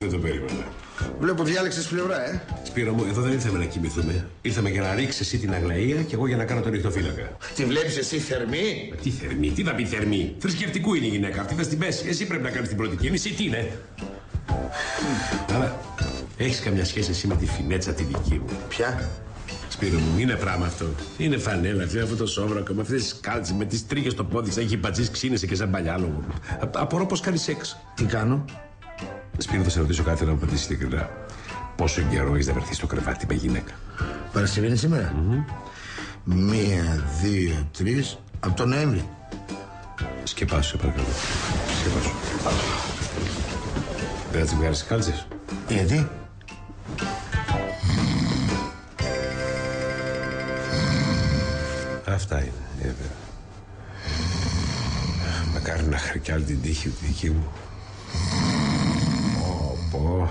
Δεν το περίμενα. Βλέπω διάλεξες πλευρά, Σπύρο μου, εδώ δεν ήρθαμε να κοιμηθούμε. Ήρθαμε για να ρίξεις εσύ την Αγλαία και εγώ για να κάνω τον νυχτοφύλακα. Τη βλέπεις εσύ θερμή? Τι θερμή, τι θα πει θερμή. Θρησκευτικού είναι η γυναίκα αυτή, θα στην πέσει. Εσύ πρέπει να κάνεις την πρώτη κίνηση, τι είναι. Αλλά έχεις καμιά σχέση εσύ με τη φινέτσα τη δική μου? Ποια? Σπύρο μου, είναι πράγμα αυτό. Είναι φανέλα, αυτό το σόβρακο με αυτές τις κάλτσες, με τις τρίχες στο πόδι, σαν έχει πατσίσει, ξύνεσαι και σαν παλιάλογο. Απορώ πώς κάνεις σεξ. Τι κάνω? Σπύρο, θα σε ρωτήσω κάτι να μου απαντήσεις ειλικρινά. Πόσο καιρό έχεις να βρεθεί στο κρεβάτι με γυναίκα? Παρασκευή είναι σήμερα. 1, 2, 3 από τον Νοέμβρη. Σκεπάσου, σε παρακαλώ. Σκεπάσου. Δεν θα τις βγάλεις τις κάλτσες? Γιατί? Αυτά είναι, βέβαια. Μακάρι να είχα κι άλλη την τύχη τη δική μου. Πω.